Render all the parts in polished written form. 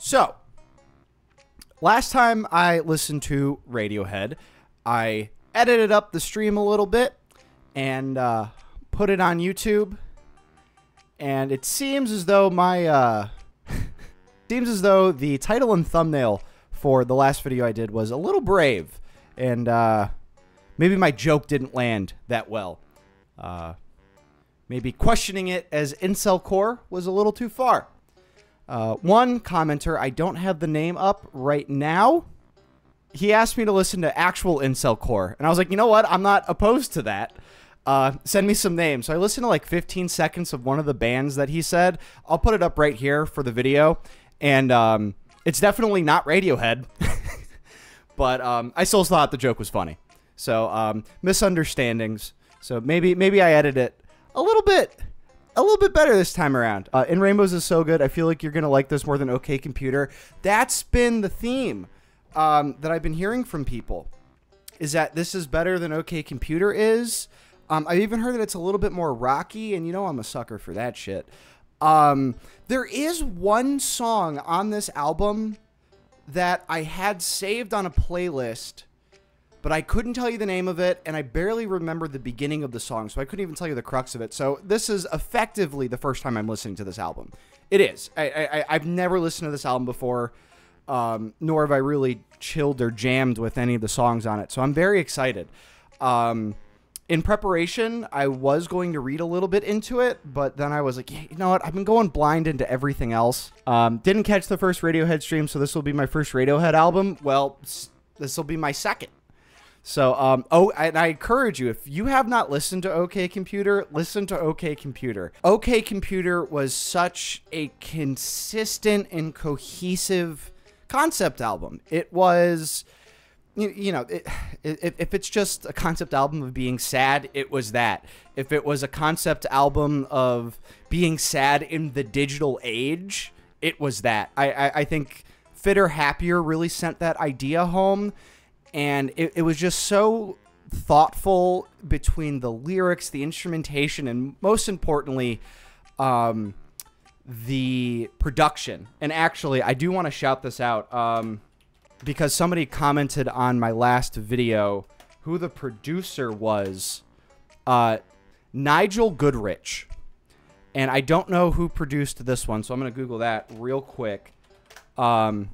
So, last time I listened to Radiohead, I edited up the stream a little bit and put it on YouTube. And it seems as though the title and thumbnail for the last video I did was a little brave, and maybe my joke didn't land that well. Maybe questioning it as incel core was a little too far. One commenter, I don't have the name up right now, he asked me to listen to actual incel core, and I was like, you know what? I'm not opposed to that. Send me some names. So I listened to like 15 seconds of one of the bands that he said. I'll put it up right here for the video, and it's definitely not Radiohead, but I still thought the joke was funny. So misunderstandings. So maybe I edited it a little bit better this time around. In Rainbows is so good. I feel like you're gonna like this more than OK Computer. That's been the theme that I've been hearing from people, is that this is better than OK Computer is. I've even heard that it's a little bit more rocky, and you know I'm a sucker for that shit. There is one song on this album that I had saved on a playlist, but I couldn't tell you the name of it, and I barely remember the beginning of the song, so I couldn't even tell you the crux of it. So this is effectively the first time I'm listening to this album. It is. I've never listened to this album before, nor have I really chilled or jammed with any of the songs on it, so I'm very excited. In preparation, I was going to read a little bit into it, but then I was like, you know what? I've been going blind into everything else. Didn't catch the first Radiohead stream, so this will be my first Radiohead album. Well, this will be my second. So, and I encourage you, if you have not listened to OK Computer, listen to OK Computer. OK Computer was such a consistent and cohesive concept album. It was... You know, if it's just a concept album of being sad, it was that. If it was a concept album of being sad in the digital age, it was that. I think Fitter Happier really sent that idea home, and it was just so thoughtful between the lyrics, the instrumentation, and most importantly, the production. And actually, I do want to shout this out. Because somebody commented on my last video who the producer was, Nigel Goodrich. And I don't know who produced this one, so I'm going to Google that real quick. So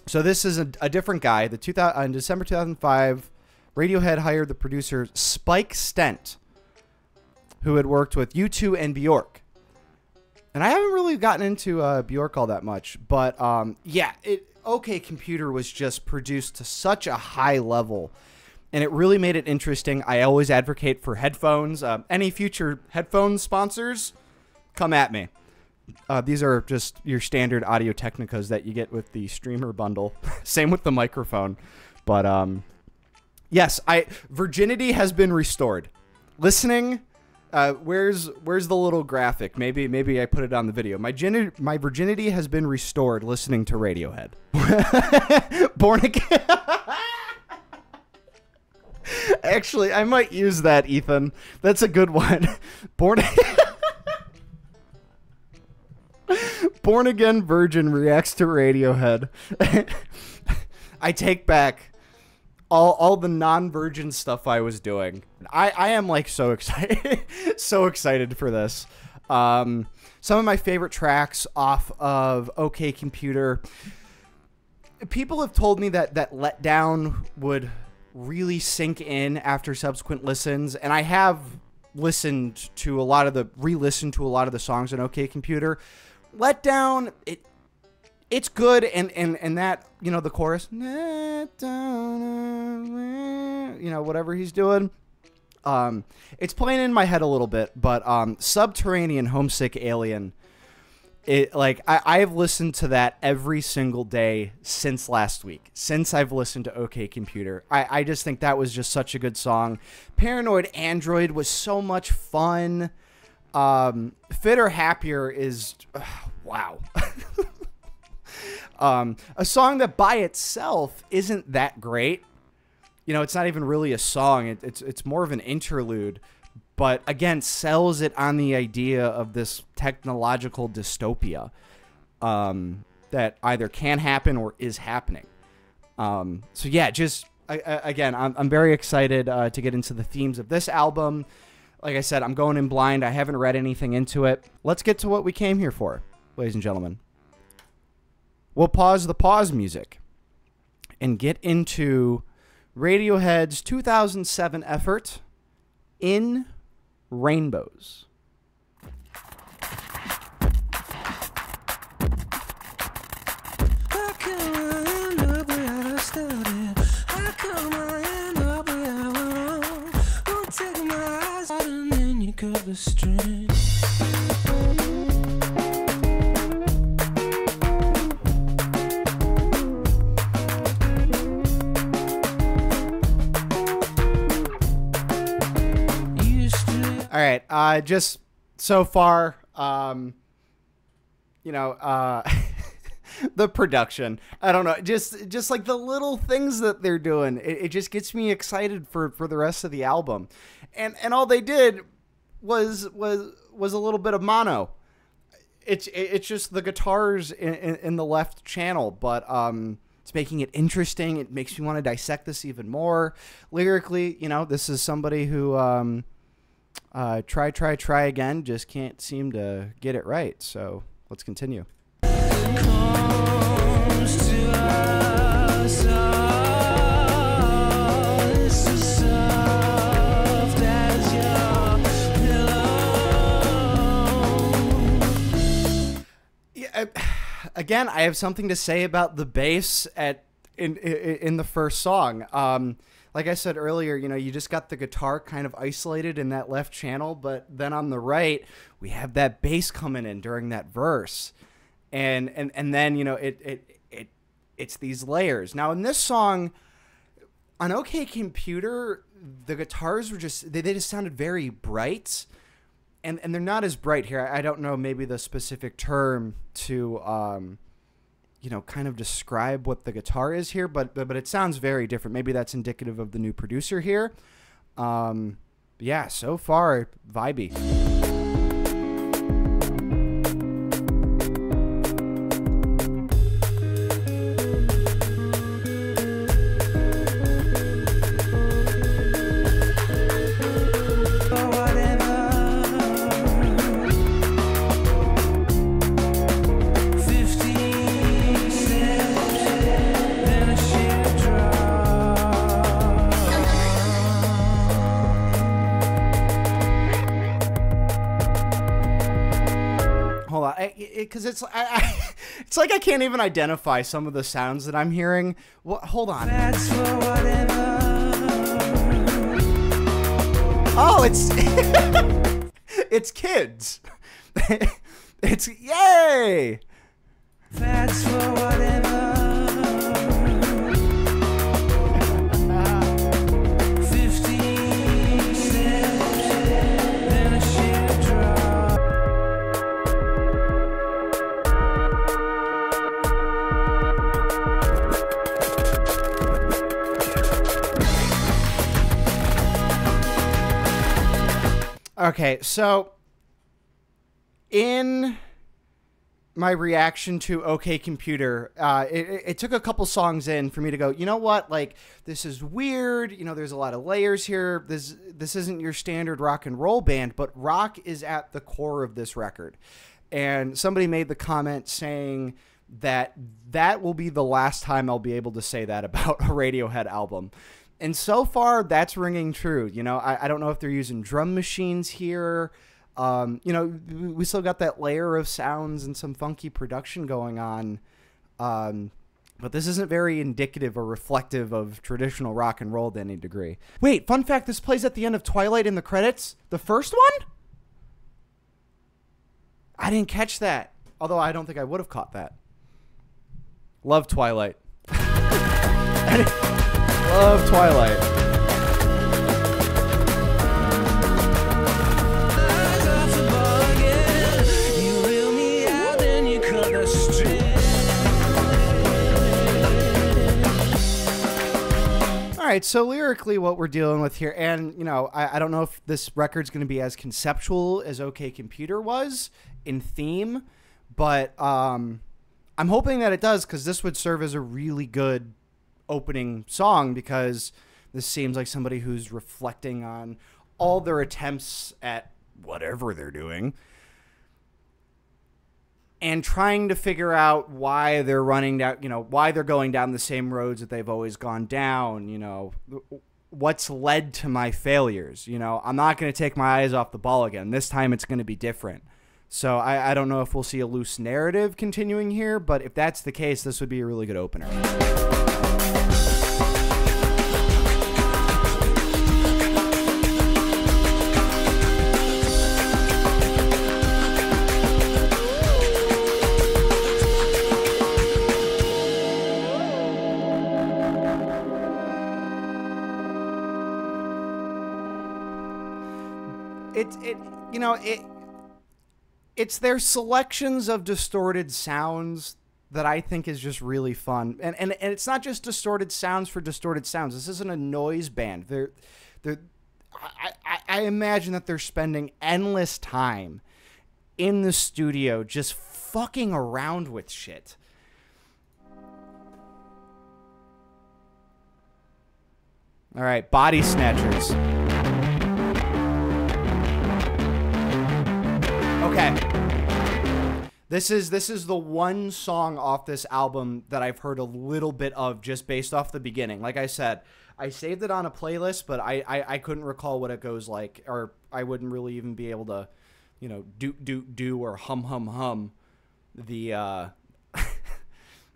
this is a different guy. In December 2005, Radiohead hired the producer Spike Stent, who had worked with U2 and Bjork. And I haven't really gotten into Bjork all that much, but yeah, OK Computer was just produced to such a high level, and it really made it interesting. I always advocate for headphones. Any future headphone sponsors, come at me. These are just your standard Audio Technicas that you get with the streamer bundle. Same with the microphone. But yes, virginity has been restored. Listening, where's the little graphic? Maybe I put it on the video. My virginity has been restored listening to Radiohead. Born again. Actually, I might use that, Ethan. That's a good one. Born again virgin reacts to Radiohead. I take back all the non-virgin stuff I was doing. I am like so excited, so excited for this. Some of my favorite tracks off of OK Computer. People have told me that Letdown would really sink in after subsequent listens, and I have re-listened to a lot of the songs on OK Computer. Letdown, it's good, and that, you know, the chorus, you know, whatever he's doing, it's playing in my head a little bit, but Subterranean Homesick Alien, I have listened to that every single day since last week, since I've listened to OK Computer. I just think that was just such a good song. Paranoid Android was so much fun. Fitter Happier is, wow. A song that by itself isn't that great. You know, it's not even really a song. It's more of an interlude. But again, sells it on the idea of this technological dystopia. that either can happen or is happening. So yeah, just again, I'm very excited to get into the themes of this album. Like I said, I'm going in blind. I haven't read anything into it. Let's get to what we came here for, ladies and gentlemen. We'll pause the pause music and get into Radiohead's 2007 effort, In Rainbows. The string. All right, just so far, the production, I don't know, just like the little things that they're doing, it just gets me excited for the rest of the album, and all they did was a little bit of mono. It's just the guitars in the left channel, but it's making it interesting. It makes me want to dissect this even more lyrically. This is somebody who try again, just can't seem to get it right. So let's continue. Comes to us all, it's as soft as your pillow. Yeah, again, I have something to say about the bass in the first song. Like I said earlier, you just got the guitar kind of isolated in that left channel, but then on the right, we have that bass coming in during that verse. And then, it's these layers. Now in this song, on OK Computer, the guitars were they just sounded very bright, and they're not as bright here. I don't know, maybe the specific term to, kind of describe what the guitar is here, but it sounds very different. Maybe that's indicative of the new producer here. Yeah, so far, vibey. Because it's like I can't even identify some of the sounds that I'm hearing. Hold on. That's for whatever. Oh, it's it's kids. It's yay. That's for whatever. 15 steps, then a sheer drop. Okay, so in my reaction to OK Computer, it took a couple songs in for me to go, you know what, like, this is weird, there's a lot of layers here, this isn't your standard rock and roll band, but rock is at the core of this record. And somebody made the comment saying that will be the last time I'll be able to say that about a Radiohead album. And so far, that's ringing true. I don't know if they're using drum machines here. We still got that layer of sounds and some funky production going on. But this isn't very indicative or reflective of traditional rock and roll to any degree. Wait, fun fact, this plays at the end of Twilight in the credits. The first one? I didn't catch that. Although I don't think I would have caught that. Love Twilight. Love Twilight. All right, so lyrically what we're dealing with here, and, I don't know if this record's going to be as conceptual as OK Computer was in theme, but I'm hoping that it does, because this would serve as a really good opening song, because this seems like somebody who's reflecting on all their attempts at whatever they're doing and trying to figure out why they're running down, why they're going down the same roads that they've always gone down, what's led to my failures. I'm not going to take my eyes off the ball again. This time it's going to be different. So I don't know if we'll see a loose narrative continuing here, but if that's the case, this would be a really good opener. It's their selections of distorted sounds that I think is just really fun. And it's not just distorted sounds for distorted sounds. This isn't a noise band. I imagine that they're spending endless time in the studio just fucking around with shit. All right, Bodysnatchers. Okay. This is the one song off this album that I've heard a little bit of just based off the beginning. Like I said, I saved it on a playlist, but I couldn't recall what it goes like, or I wouldn't really even be able to, do or hum the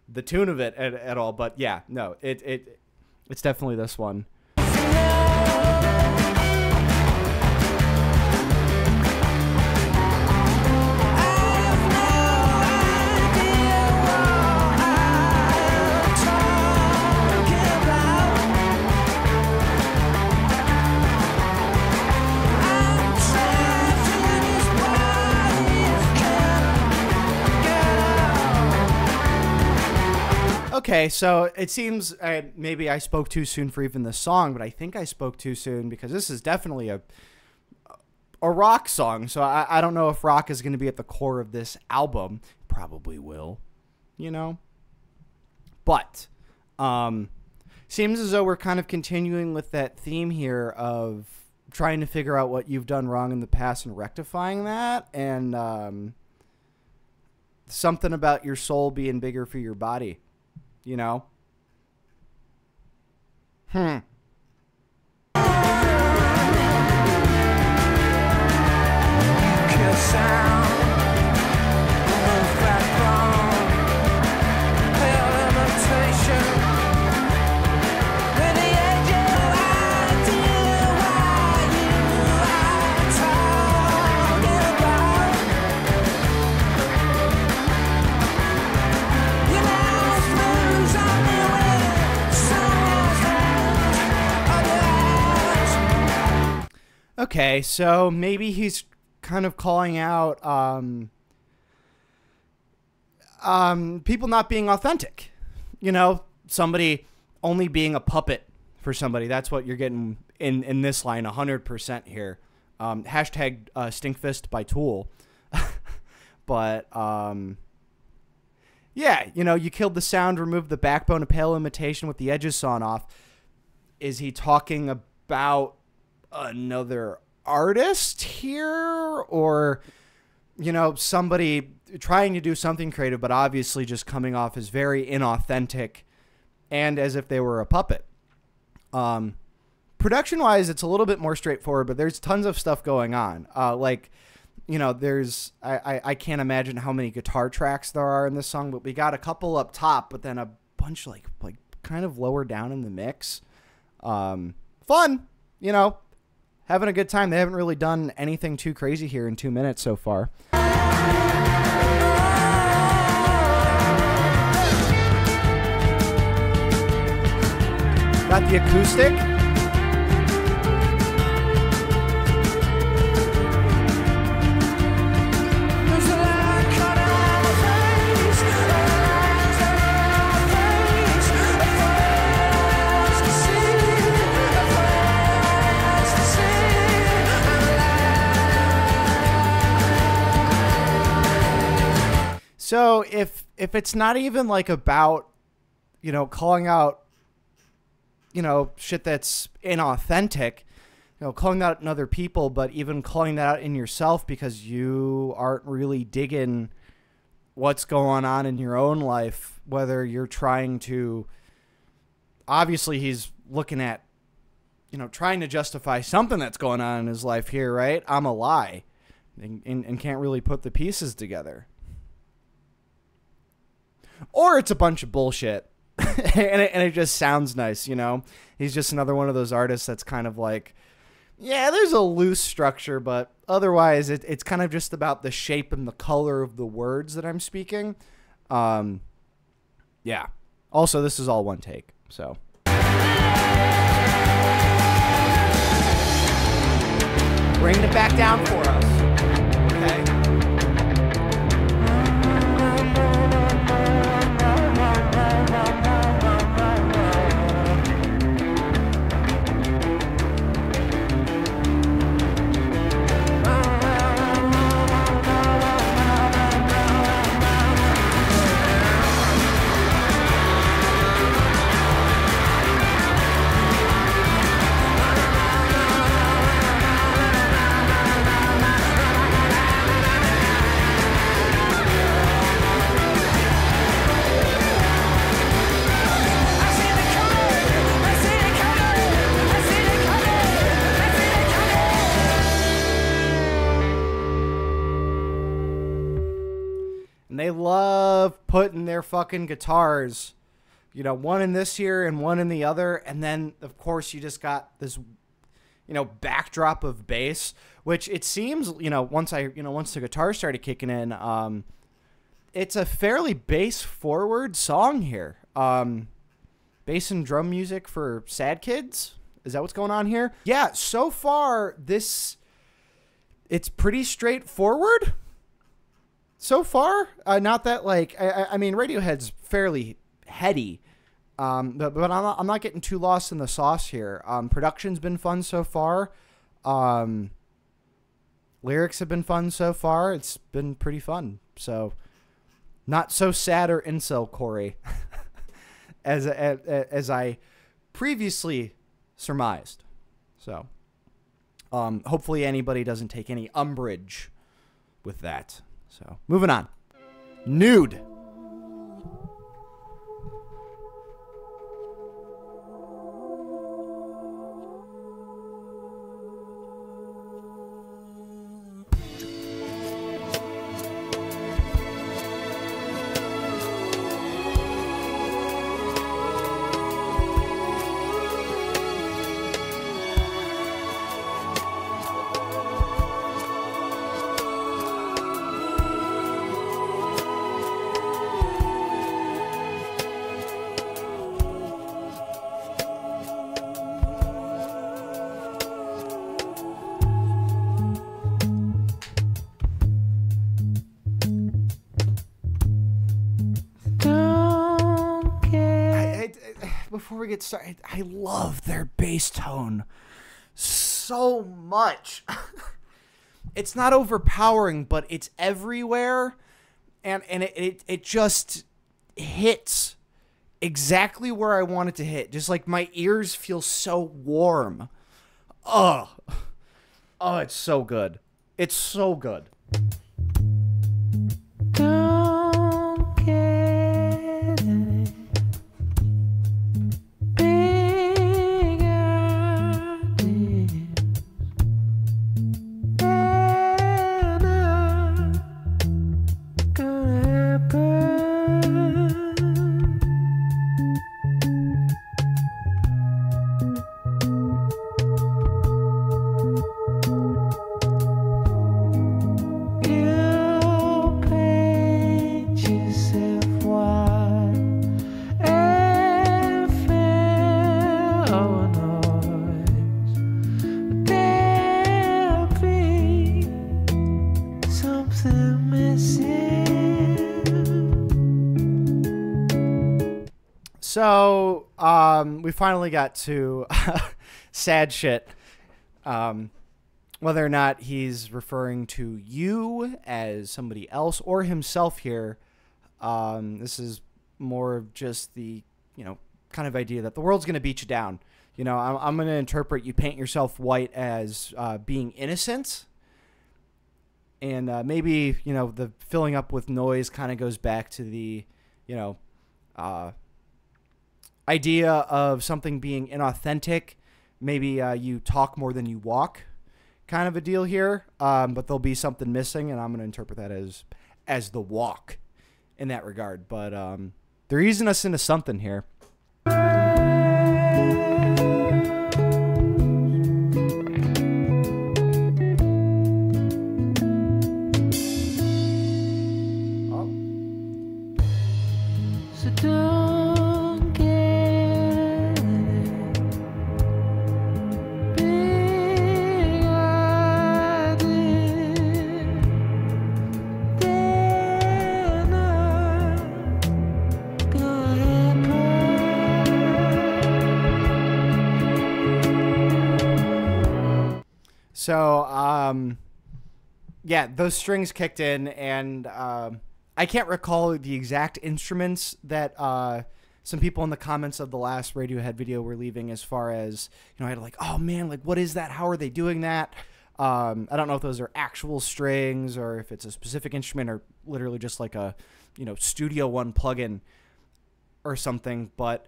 the tune of it at all. But yeah, no, it's definitely this one. Okay, so it seems maybe I spoke too soon for even this song, but I think I spoke too soon because this is definitely a rock song. So I don't know if rock is going to be at the core of this album. Probably will, But seems as though we're kind of continuing with that theme here of trying to figure out what you've done wrong in the past and rectifying that, and something about your soul being bigger for your body. Okay, so maybe he's kind of calling out people not being authentic. Somebody only being a puppet for somebody. That's what you're getting in this line 100% here. Hashtag Stinkfist by Tool. But, yeah, you killed the sound, removed the backbone of Pale Imitation with the edges sawn off. Is he talking about another artist here, or somebody trying to do something creative but obviously just coming off as very inauthentic and as if they were a puppet? Production wise, it's a little bit more straightforward, but there's tons of stuff going on. There's I can't imagine how many guitar tracks there are in this song, but we got a couple up top, but then a bunch like kind of lower down in the mix. Fun, having a good time. They haven't really done anything too crazy here in 2 minutes so far. Got the acoustic. So if it's not even like about, calling out, shit that's inauthentic, calling that out in other people, but even calling that out in yourself because you aren't really digging what's going on in your own life, whether you're trying to, obviously he's looking at, trying to justify something that's going on in his life here, right? I'm a lie and can't really put the pieces together. Or it's a bunch of bullshit and it just sounds nice, He's just another one of those artists that's kind of like, yeah, there's a loose structure, but otherwise it's kind of just about the shape and the color of the words that I'm speaking. Yeah. Also, this is all one take, so. Bring it back down for us. Okay. They love putting their fucking guitars, one in this here and one in the other. And then, of course, you just got this, backdrop of bass, which it seems, once the guitar started kicking in, it's a fairly bass forward song here. Bass and drum music for sad kids. Is that what's going on here? Yeah. So far, it's pretty straightforward. So far, not that I mean, Radiohead's fairly heady, but I'm not getting too lost in the sauce here. Production's been fun so far. Lyrics have been fun so far. It's been pretty fun. So, not so sad or incel Corey, as I previously surmised. So, hopefully anybody doesn't take any umbrage with that. So, moving on. Nude. Before we get started, I love their bass tone so much. It's not overpowering, but it's everywhere, and it just hits exactly where I want it to hit. Just like my ears feel so warm. Oh, it's so good. It's so good. Don't get it. Big ideas. They're not gonna happen. You paint yourself white and feel noise. There'll be something missing. So, we finally got to sad shit. Whether or not he's referring to you as somebody else or himself here, This is more of just the, kind of idea that the world's going to beat you down. I'm going to interpret you paint yourself white as being innocent. And maybe, the filling up with noise kind of goes back to the, idea of something being inauthentic. Maybe you talk more than you walk kind of a deal here. But there'll be something missing, and I'm going to interpret that as the walk in that regard. But they're easing us into something here. So don't get big idea. Then I'm gonna So, yeah, those strings kicked in, and I can't recall the exact instruments that some people in the comments of the last Radiohead video were leaving, as far as, I had like, oh man, like, what is that? How are they doing that? I don't know if those are actual strings or if it's a specific instrument or literally just like a, Studio One plugin or something, but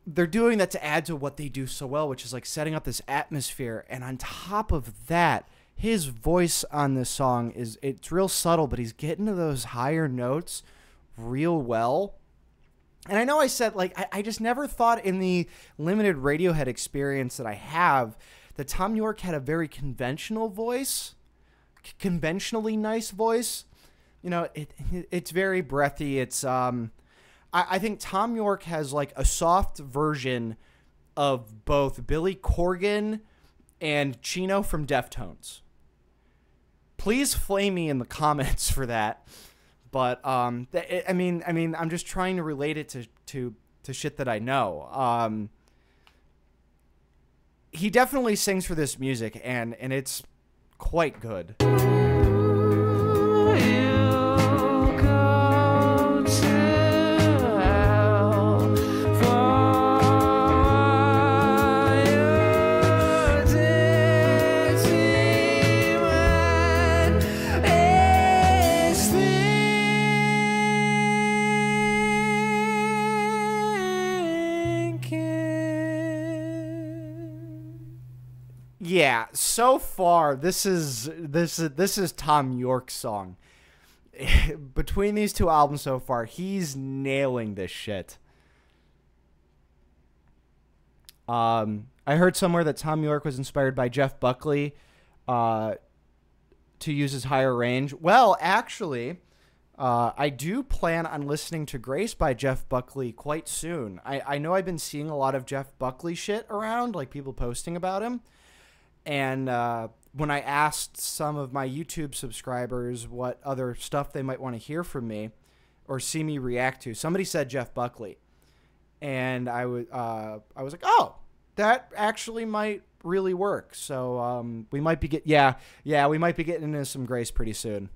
they're doing that to add to what they do so well, which is like setting up this atmosphere. And on top of that, his voice on this song it's real subtle, but he's getting to those higher notes real well. And I know I said, like, I just never thought in the limited Radiohead experience that I have that Thom Yorke had a very conventional voice, conventionally nice voice. It's very breathy. It's, I think Thom Yorke has like a soft version of both Billy Corgan and Chino from Deftones. Please flame me in the comments for that. But I'm just trying to relate it to shit that I know. He definitely sings for this music, and it's quite good. Yeah, so far this is Thom Yorke's song. Between these two albums so far, he's nailing this shit. I heard somewhere that Thom Yorke was inspired by Jeff Buckley to use his higher range. Well, actually, I do plan on listening to Grace by Jeff Buckley quite soon. I know I've been seeing a lot of Jeff Buckley shit around, like people posting about him. And when I asked some of my YouTube subscribers what other stuff they might want to hear from me or see me react to, somebody said Jeff Buckley. And I was like, oh, that actually might really work. So we might be we might be getting into some Grace pretty soon.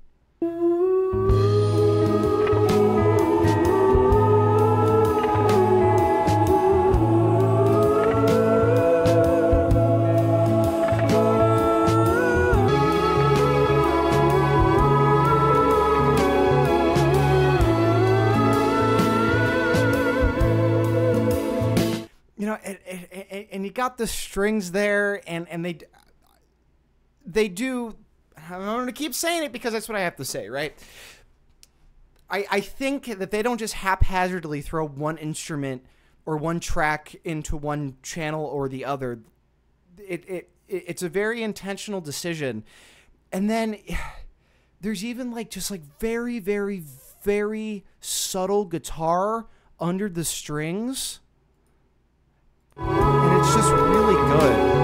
And you got the strings there, and they do. I'm going to keep saying it because that's what I have to say, right? I think that they don't just haphazardly throw one instrument or one track into one channel or the other. It's a very intentional decision, and then there's even like just like very, very, very subtle guitar under the strings. And it's just really good.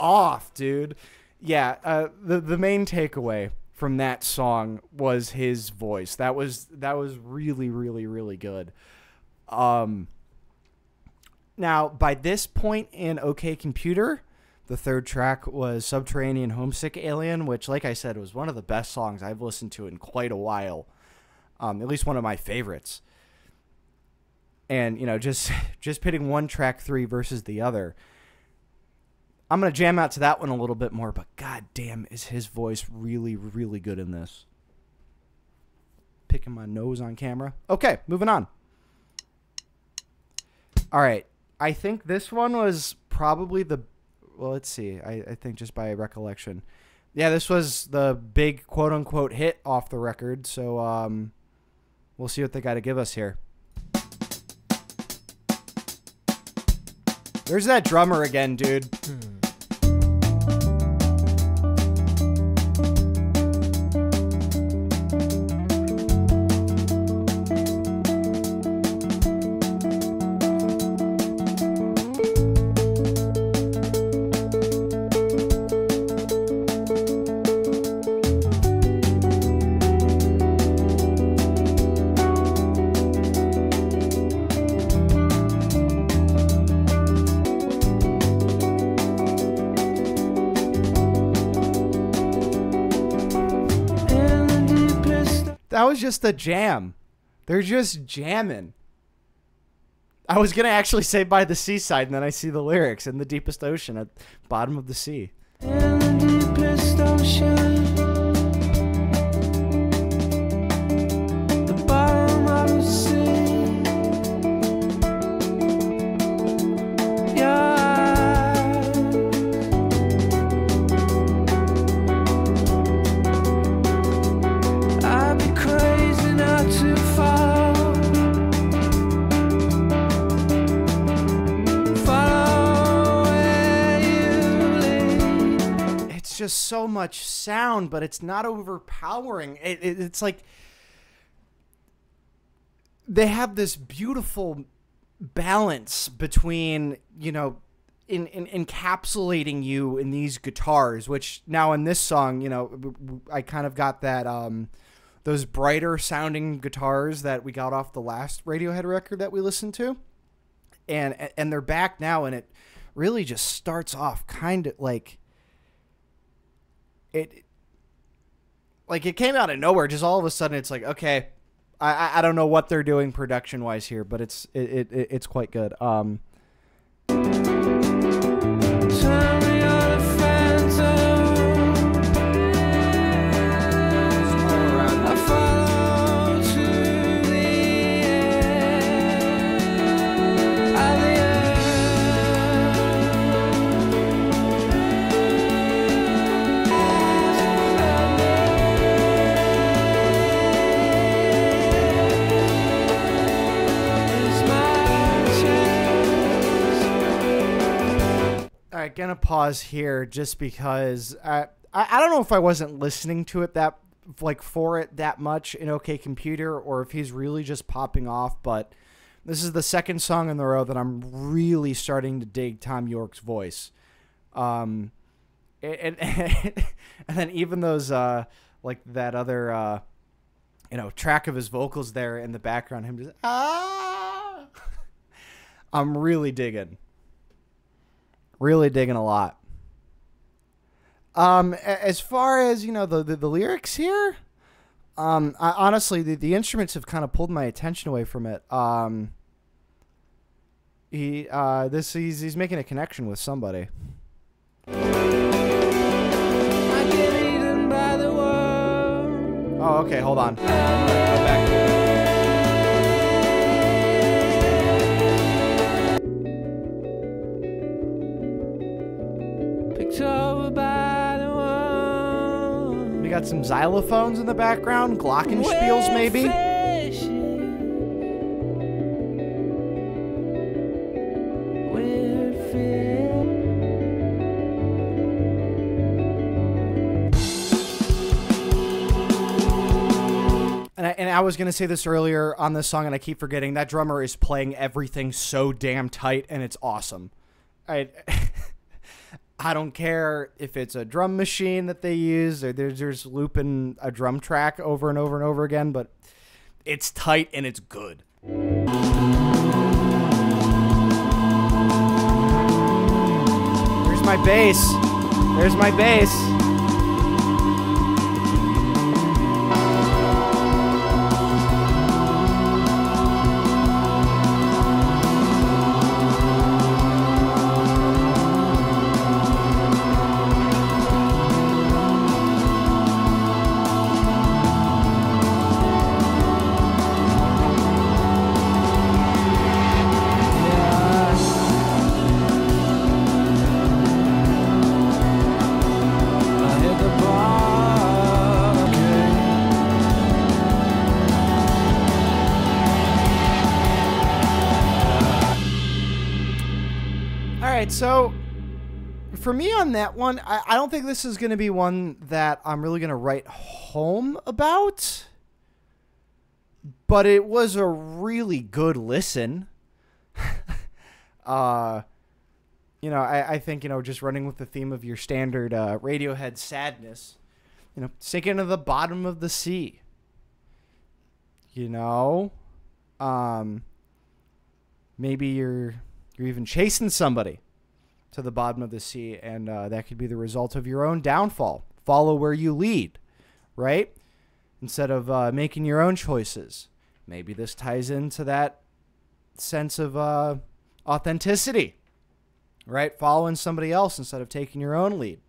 off, dude. Yeah, the main takeaway from that song was his voice. That was really, really, really good. Now, by this point in OK Computer, the third track was Subterranean Homesick Alien, which, like I said, was one of the best songs I've listened to in quite a while. At least one of my favorites. And, you know, just pitting one track 3 versus the other. I'm going to jam out to that one a little bit more, but god damn, is his voice really, really good in this. Picking my nose on camera. Okay, moving on. All right. I think this one was probably the... Well, let's see. I think just by recollection. Yeah, this was the big quote-unquote hit off the record, so we'll see what they got to give us here. There's that drummer again, dude. That was just a jam. They're just jamming. I was going to actually say by the seaside, and then I see the lyrics, in the deepest ocean at the bottom of the sea. In the deepest ocean, the bottom of the sea, your eyes. I'd be crazy not to follow where you lead. It's just so much sound, but it's not overpowering. It's like they have this beautiful balance between, you know, in encapsulating you in these guitars, which now in this song, you know, I kind of got that those brighter sounding guitars that we got off the last Radiohead record that we listened to, and they're back now, and it really just starts off kind of like it came out of nowhere. Just all of a sudden, it's like, okay, I don't know what they're doing production wise here, but it's quite good. Tell me you're a phantom. I follow to the end of the It's my chance. All right, gonna pause here just because I don't know if I wasn't listening to it that much in OK Computer, or if he's really just popping off, but this is the second song in the row that I'm really starting to dig Tom York's voice. And then even those like that other you know, track of his vocals there in the background, him just I'm really digging a lot. As far as, you know, the lyrics here, honestly, the instruments have kind of pulled my attention away from it. He's making a connection with somebody. I get eaten by the world. Oh, okay, hold on. Go back. Picked over by the one. We got some xylophones in the background, glockenspiels maybe. And I was going to say this earlier on this song, and I keep forgetting, that drummer is playing everything so damn tight, and it's awesome. I don't care if it's a drum machine that they use or they're just looping a drum track over and over and over again, but it's tight and it's good. There's my bass. There's my bass. So, for me on that one, I don't think this is going to be one that I'm really going to write home about. But it was a really good listen. I think, just running with the theme of your standard Radiohead sadness, sinking to the bottom of the sea. Maybe you're even chasing somebody to the bottom of the sea, and that could be the result of your own downfall. Follow where you lead, right? Instead of making your own choices. Maybe this ties into that sense of authenticity, right? Following somebody else instead of taking your own lead.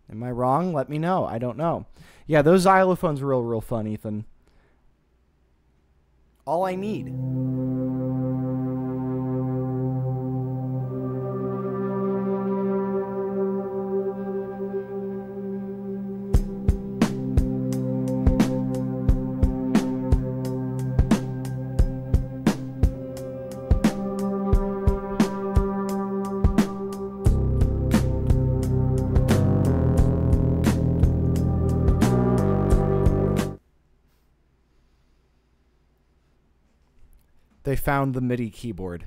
Am I wrong? Let me know. I don't know. Yeah, those xylophones were real fun, Ethan. All I need. They found the MIDI keyboard.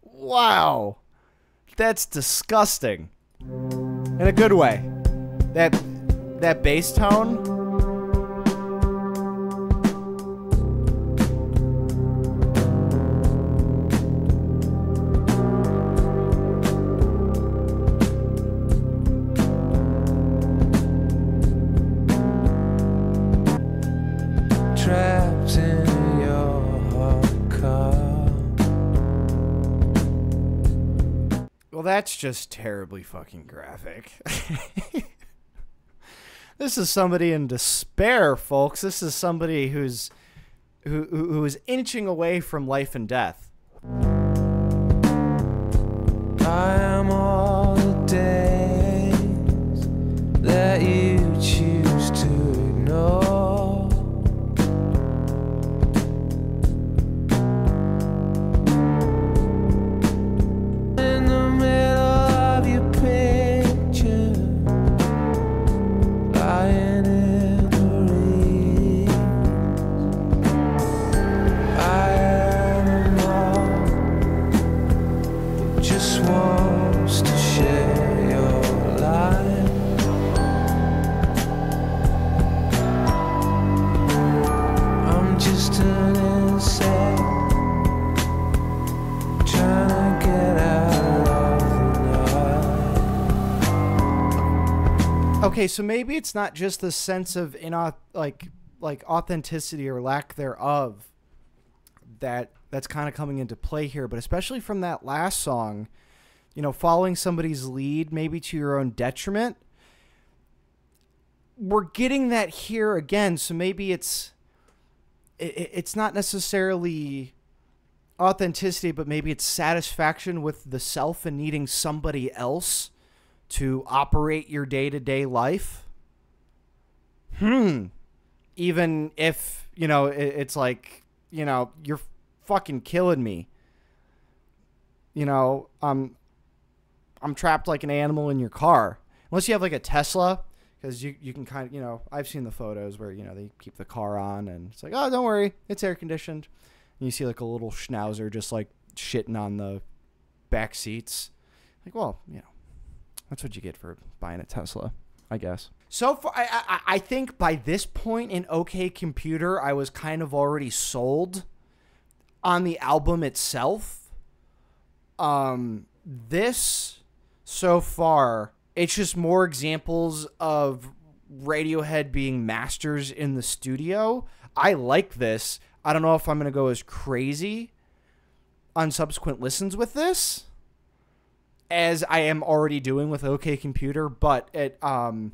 Wow. That's disgusting. In a good way. That bass tone. Trapped in your car. Well, that's just terribly fucking graphic. This is somebody in despair, folks. This is somebody who is inching away from life and death. I am all the days that you choose to ignore. In the middle of your picture, lying in the rain. I am all that just wants to share your life. I'm just an insect trying to get out of the night. Okay, so maybe it's not just the sense of like authenticity or lack thereof that's kind of coming into play here, but especially from that last song, following somebody's lead, maybe to your own detriment. We're getting that here again, so maybe it's not necessarily authenticity, but maybe it's satisfaction with the self and needing somebody else to operate your day-to-day life. Even if, it's like, you're fucking killing me. I'm trapped like an animal in your car. Unless you have like a Tesla, because you can kind of, I've seen the photos where, they keep the car on and it's like, oh, don't worry, it's air conditioned. And you see like a little schnauzer just like shitting on the back seats. Like, well, you know, that's what you get for buying a Tesla, I guess. So far, I think by this point in OK Computer, I was kind of already sold on the album itself. This, so far, it's just more examples of Radiohead being masters in the studio. I like this. I don't know if I'm going to go as crazy on subsequent listens with this as I am already doing with OK Computer, but it I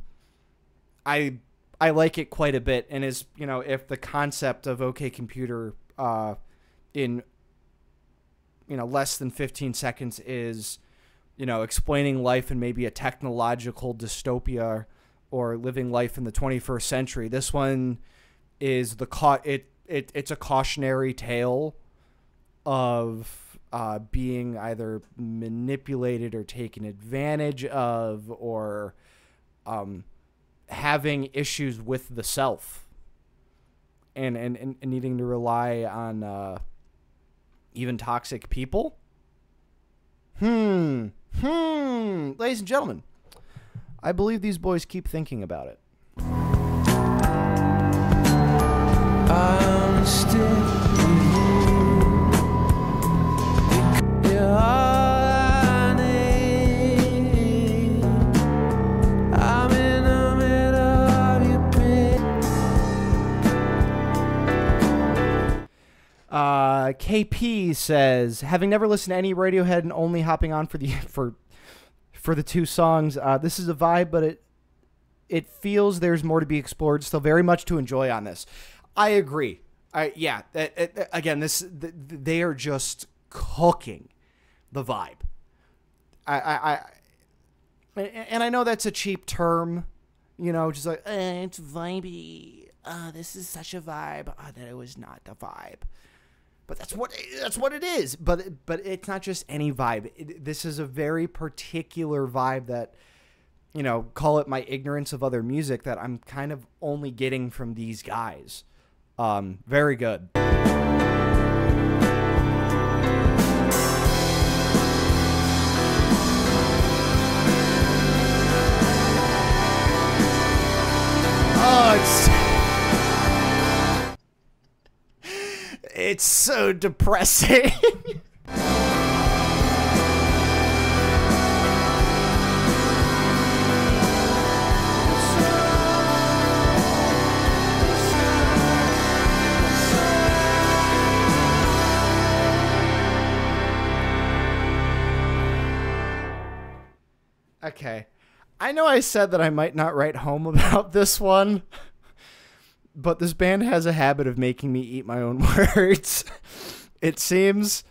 like it quite a bit, and is, you know, if the concept of OK Computer in, you know, less than 15 seconds is, you know, explaining life in maybe a technological dystopia or living life in the 21st century, this one is it's a cautionary tale of being either manipulated or taken advantage of, or having issues with the self, and needing to rely on even toxic people. Ladies and gentlemen, I believe these boys keep thinking about it. I'm still you're all I need. I'm in the middle of your pit. KP says, having never listened to any Radiohead and only hopping on for the two songs, this is a vibe, but it feels there's more to be explored. Still very much to enjoy on this. I agree. Again, they are just cooking the vibe. And I know that's a cheap term, you know, just like, it's vibey. This is such a vibe. That it was not the vibe. But that's what it is. But it's not just any vibe. This is a very particular vibe that, you know, call it my ignorance of other music, that I'm kind of only getting from these guys. Very good. Oh, it's so depressing. Okay. I know I said that I might not write home about this one, but this band has a habit of making me eat my own words. It seems,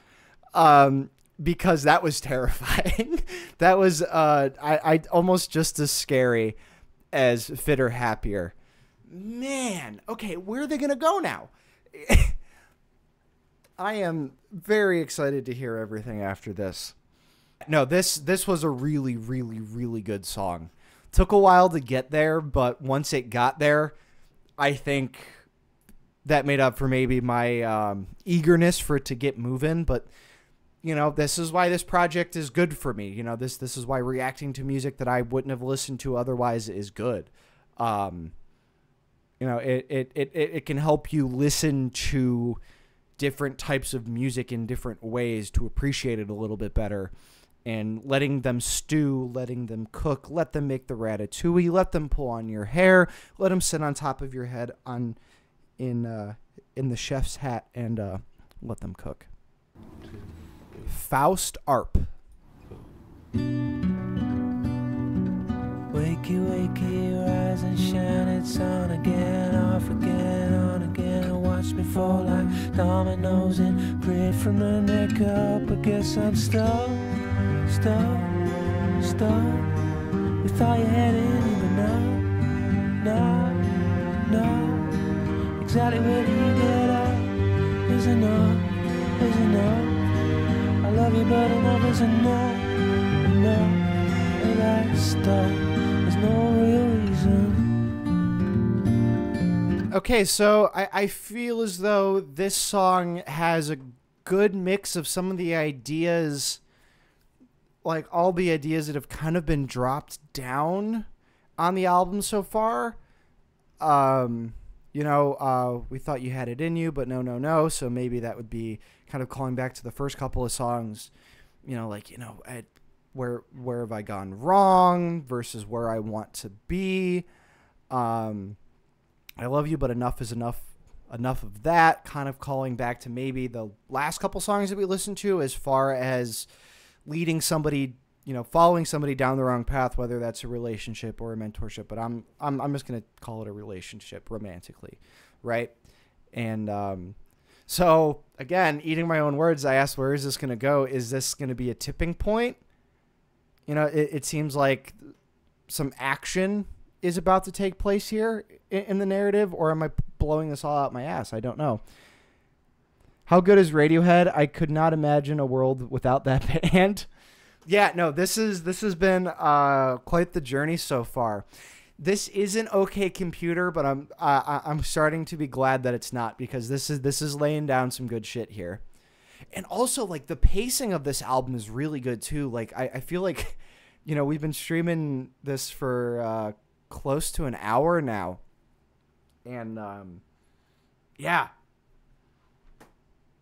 because that was terrifying. That was I almost just as scary as Fitter Happier. Man, okay, where are they going to go now? I am very excited to hear everything after this. No, this was a really, really, really good song. Took a while to get there, but once it got there, I think that made up for maybe my eagerness for it to get moving. But, you know, this is why this project is good for me. You know, this is why reacting to music that I wouldn't have listened to otherwise is good. You know, it can help you listen to different types of music in different ways to appreciate it a little bit better. And letting them stew, letting them cook, let them make the ratatouille, let them pull on your hair, let them sit on top of your head in the chef's hat, and let them cook. Faust Arp. Wakey, wakey, rise and shine. It's on again, off again, on again. Watch me fall like dominoes and bread from the neck up. I guess I'm stuck. We thought you had it even no. Exactly where do you get up? Is enough. I love you, but enough is enough. And that stuff, there's no real reason. Okay, so I feel as though this song has a good mix of some of the ideas like all the ideas that have kind of been dropped down on the album so far. We thought you had it in you, but no. So maybe that would be kind of calling back to the first couple of songs, where have I gone wrong versus where I want to be. I love you, but enough is enough. Enough of that, kind of calling back to maybe the last couple songs that we listened to as far as leading somebody, following somebody down the wrong path, whether that's a relationship or a mentorship. But I'm just going to call it a relationship romantically, right? And so, again, eating my own words, I asked, where is this going to go? Is this going to be a tipping point? It seems like some action is about to take place here in the narrative, or am I blowing this all out my ass? I don't know. How good is Radiohead? I could not imagine a world without that band. Yeah, no, this has been quite the journey so far. This isn't OK Computer, but I'm starting to be glad that it's not, because this is laying down some good shit here. And also, like, the pacing of this album is really good too. Like, I feel like, we've been streaming this for close to an hour now. And, yeah.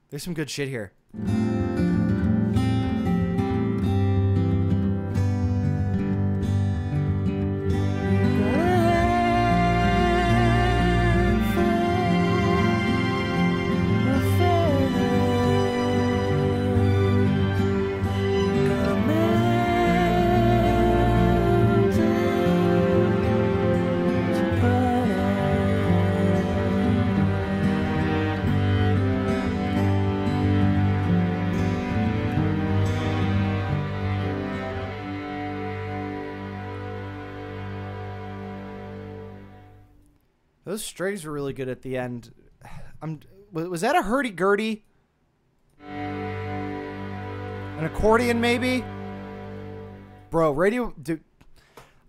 There's some good shit here. Those strings were really good at the end. Was that a hurdy-gurdy? An accordion, maybe? Bro, dude,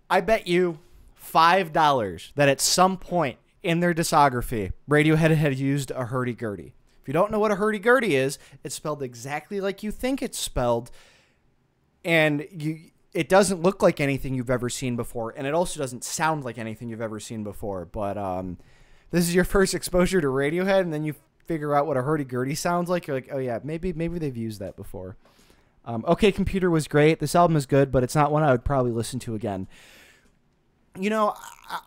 I bet you $5 that at some point in their discography, Radiohead had used a hurdy-gurdy. If you don't know what a hurdy-gurdy is, it's spelled exactly like you think it's spelled, and it doesn't look like anything you've ever seen before, and it also doesn't sound like anything you've ever seen before. But this is your first exposure to Radiohead, and then you figure out what a hurdy-gurdy sounds like. You're like, oh yeah, maybe they've used that before. OK Computer was great. This album is good, but it's not one I would probably listen to again.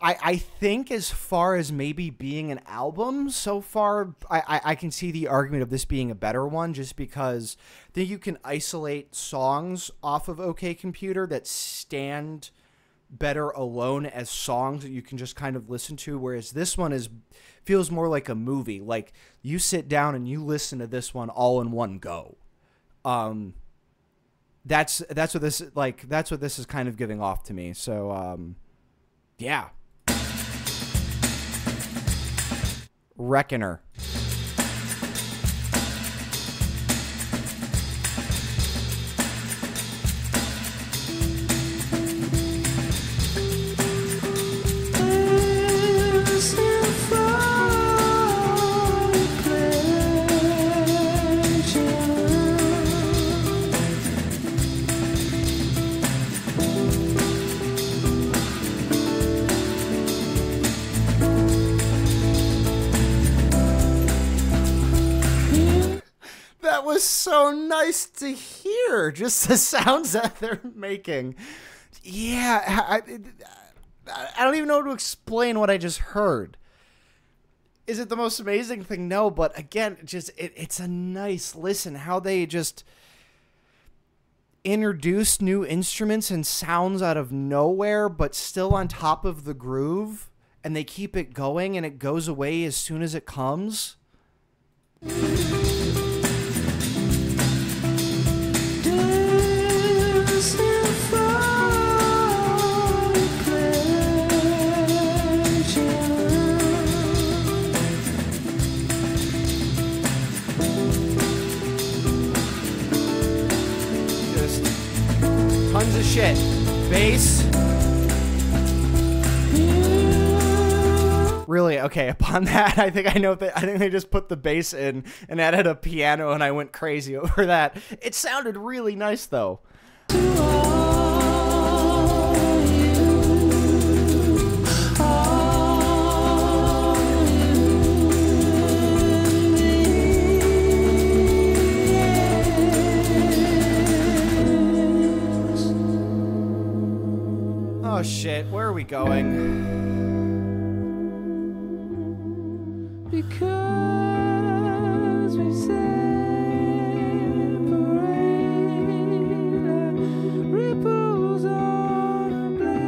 I think as far as maybe being an album so far, I can see the argument of this being a better one, just because I think you can isolate songs off of OK Computer that stand better alone as songs that you can just kind of listen to, whereas this one feels more like a movie. Like, you sit down and you listen to this one all in one go. That's what this is kind of giving off to me. So yeah. Reckoner. So nice to hear, just the sounds that they're making. Yeah, I don't even know how to explain what I just heard. Is it the most amazing thing? No, but again, it's a nice listen. How they just introduce new instruments and sounds out of nowhere, but still on top of the groove, and they keep it going, and it goes away as soon as it comes. Tons of shit. Bass. Really? Okay, upon that, I think they just put the bass in and added a piano, and I went crazy over that. It sounded really nice, though. Oh shit, where are we going? Because we separate like ripples on a blank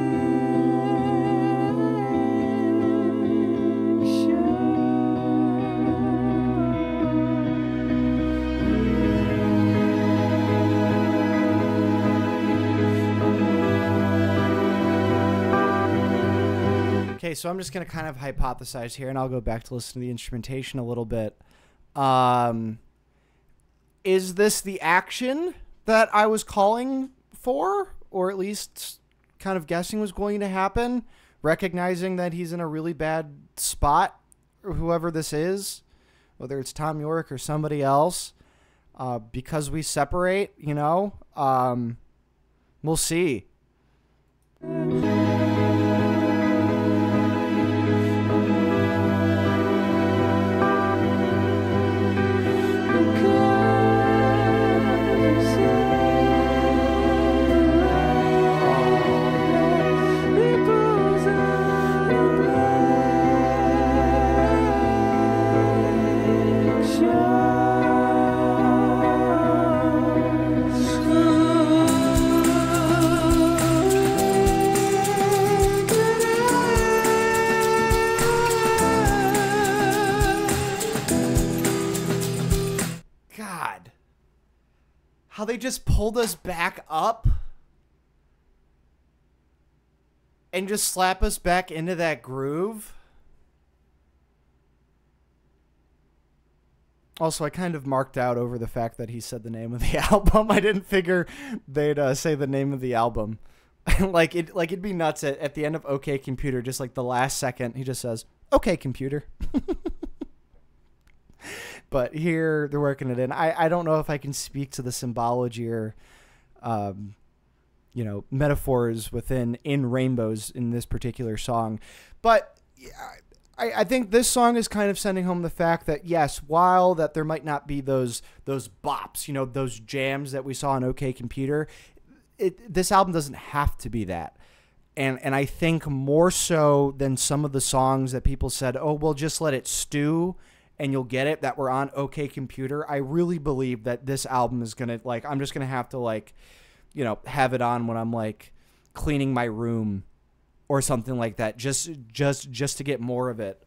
Okay, so I'm just going to kind of hypothesize here, and I'll go back to listen to the instrumentation a little bit. Is this the action that I was calling for, or at least kind of guessing was going to happen, recognizing that he's in a really bad spot, or whoever this is, whether it's Tom York or somebody else, because we separate, you know? We'll see. How they just pulled us back up and just slap us back into that groove. Also, I kind of marked out over the fact that he said the name of the album. I didn't figure they'd say the name of the album. it'd be nuts at the end of OK Computer, just like the last second, he just says, OK Computer. But here they're working it in. I don't know if I can speak to the symbology or, metaphors in rainbows in this particular song. But I think this song is kind of sending home the fact that, yes, while that there might not be those bops, those jams that we saw on OK Computer, this album doesn't have to be that. And I think more so than some of the songs that people said, oh, well, just let it stew and you'll get it, that were on OK Computer. I really believe that this album is going to, I'm just going to have to, have it on when I'm, cleaning my room or something like that, just to get more of it.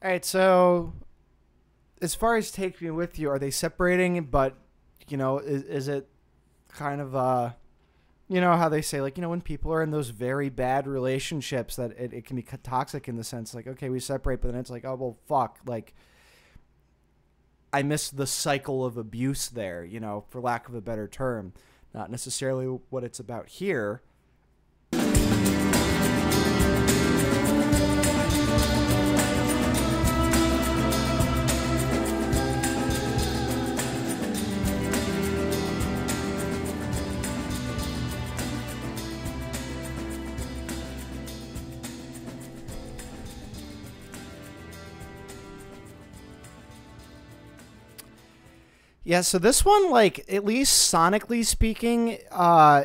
All right, so as far as Take Me With You, are they separating? But, is it kind of, how they say, when people are in those very bad relationships that it can be toxic in the sense, okay, we separate, but then it's oh, well, fuck, I missed the cycle of abuse there, for lack of a better term. Not necessarily what it's about here. Yeah, so this one, at least sonically speaking,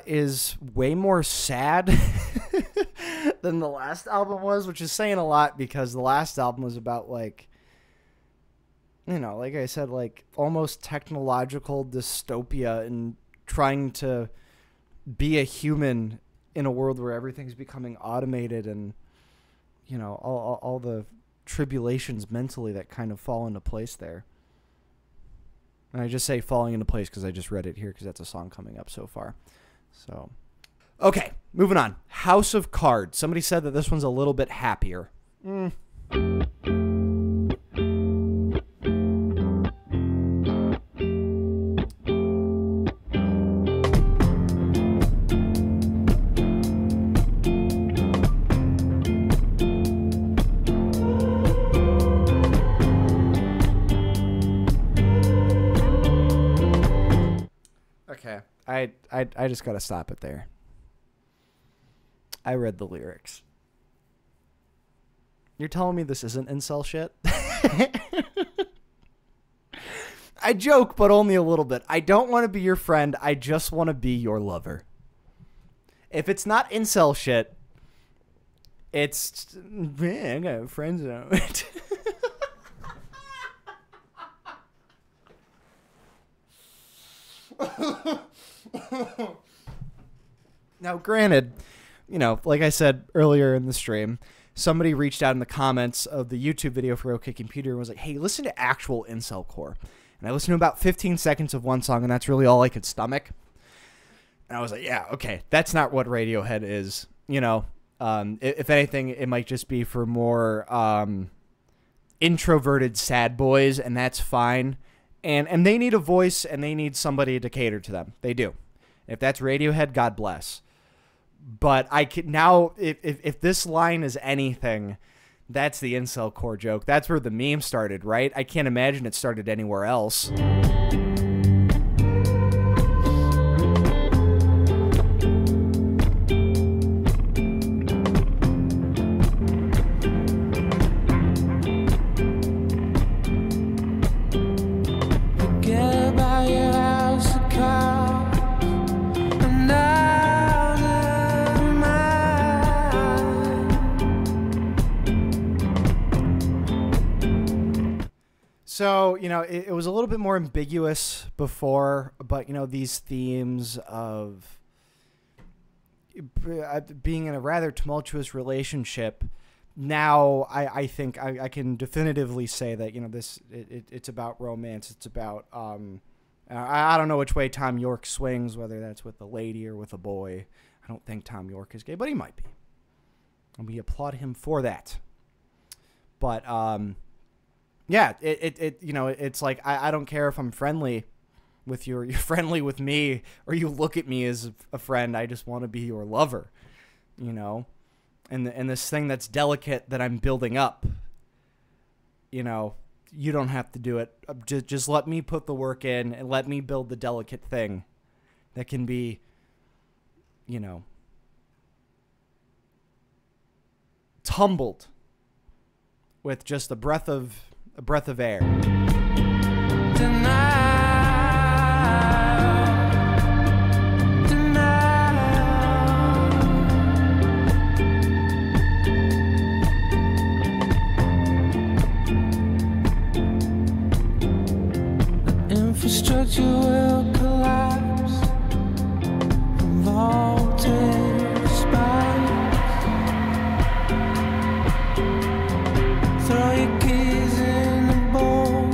is way more sad than the last album was, which is saying a lot because the last album was about, like I said, almost technological dystopia and trying to be a human in a world where everything's becoming automated and, all the tribulations mentally that kind of fall into place there. And I just say falling into place because I just read it here because that's a song coming up so far. So, okay, moving on. House of Cards. Somebody said that this one's a little bit happier. I just gotta stop it there. I read the lyrics. You're telling me this isn't incel shit? I joke, but only a little bit. I don't want to be your friend. I just want to be your lover. If it's not incel shit, it's... Man, I got a friend zone. Now, granted, you know, like I said earlier in the stream, somebody reached out in the comments of the YouTube video for OK Computer and was like, hey, listen to actual incel core. And I listened to about 15 seconds of one song, and that's really all I could stomach. And I was like, yeah, okay, that's not what Radiohead is. You know, if anything, it might just be for more introverted sad boys, and that's fine. And they need a voice, and they need somebody to cater to them. They do. If that's Radiohead, God bless. But I can now, if this line is anything, that's the incel core joke. That's where the meme started, right? I can't imagine it started anywhere else. So, you know, it was a little bit more ambiguous before, but, you know, these themes of being in a rather tumultuous relationship, now I think I can definitively say that, you know, it's about romance. It's about, I don't know which way Tom York swings, whether that's with a lady or with a boy. I don't think Tom York is gay, but he might be. And we applaud him for that. But, yeah, you know, it's like, I don't care if I'm friendly with you or you're friendly with me or you look at me as a friend. I just want to be your lover, you know, and this thing that's delicate that I'm building up, you know, you don't have to do it. Just let me put the work in and let me build the delicate thing that can be, you know, tumbled with just a breath of air. Infrastructure will collapse from vaulted spikes. Throw your keys in the bowl,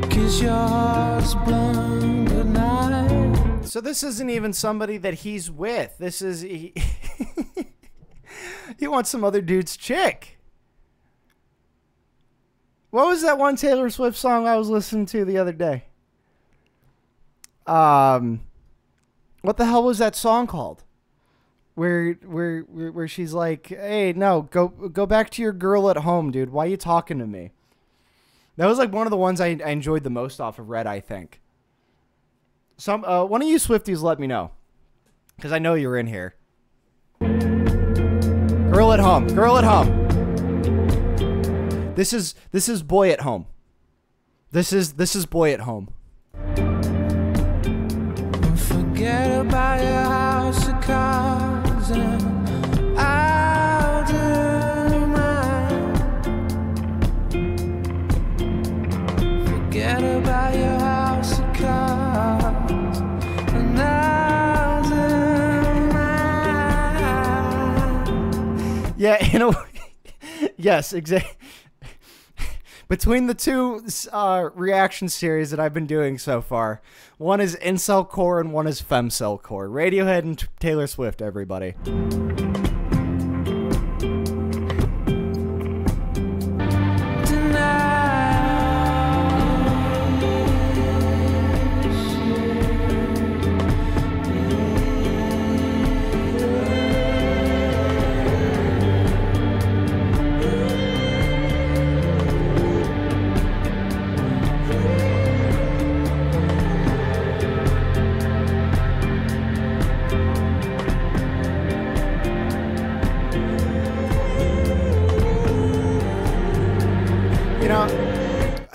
kiss your heart's blown goodnight. So this isn't even somebody that he's with. This is he wants some other dude's chick. What was that one Taylor Swift song I was listening to the other day? What the hell was that song called? Where she's like, "Hey, no, go back to your girl at home, dude. Why are you talking to me?" That was like one of the ones I enjoyed the most off of Red, I think. One of you Swifties let me know, because I know you're in here. Girl at home. Girl at home. This is boy at home. This is boy at home. Forget about your house of cards and I'll do mine. Forget about your house of cards and I'll do mine. Yeah, you know, yes, exactly. Between the two reaction series that I've been doing so far, one is incel core and one is femcel core. Radiohead and Taylor Swift, everybody. You know,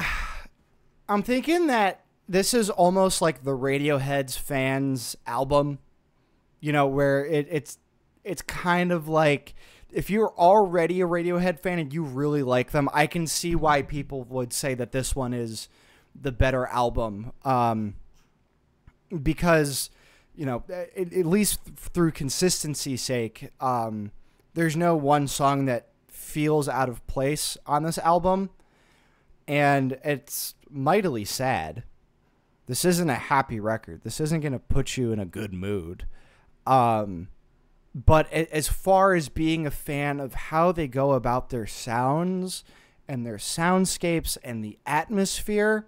I'm thinking that this is almost like the Radiohead's fans album, you know, where it's kind of like, if you're already a Radiohead fan and you really like them, I can see why people would say that this one is the better album. Because, you know, at least through consistency's sake, there's no one song that feels out of place on this album. And it's mightily sad. This isn't a happy record. This isn't going to put you in a good mood. But as far as being a fan of how they go about their sounds and their soundscapes and the atmosphere,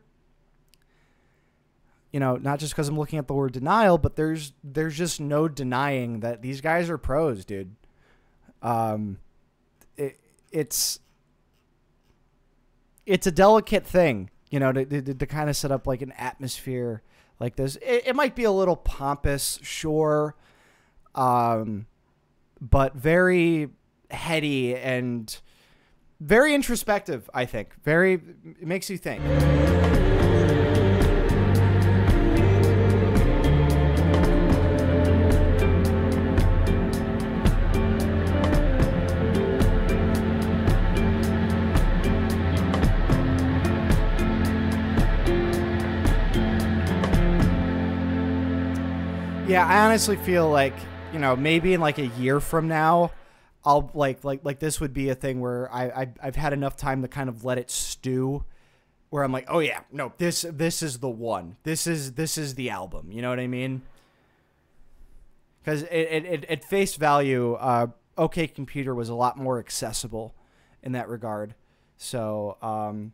you know, not just because I'm looking at the word denial, but there's just no denying that these guys are pros, dude. It's a delicate thing, you know, to kind of set up like an atmosphere like this. It might be a little pompous, sure, but very heady and very introspective, I think. It makes you think. Yeah, I honestly feel like, you know, maybe in like a year from now, I'll like this would be a thing where I've had enough time to kind of let it stew, where I'm like, oh yeah, no, this is the one. This is the album. You know what I mean? Because at face value, OK Computer was a lot more accessible in that regard. So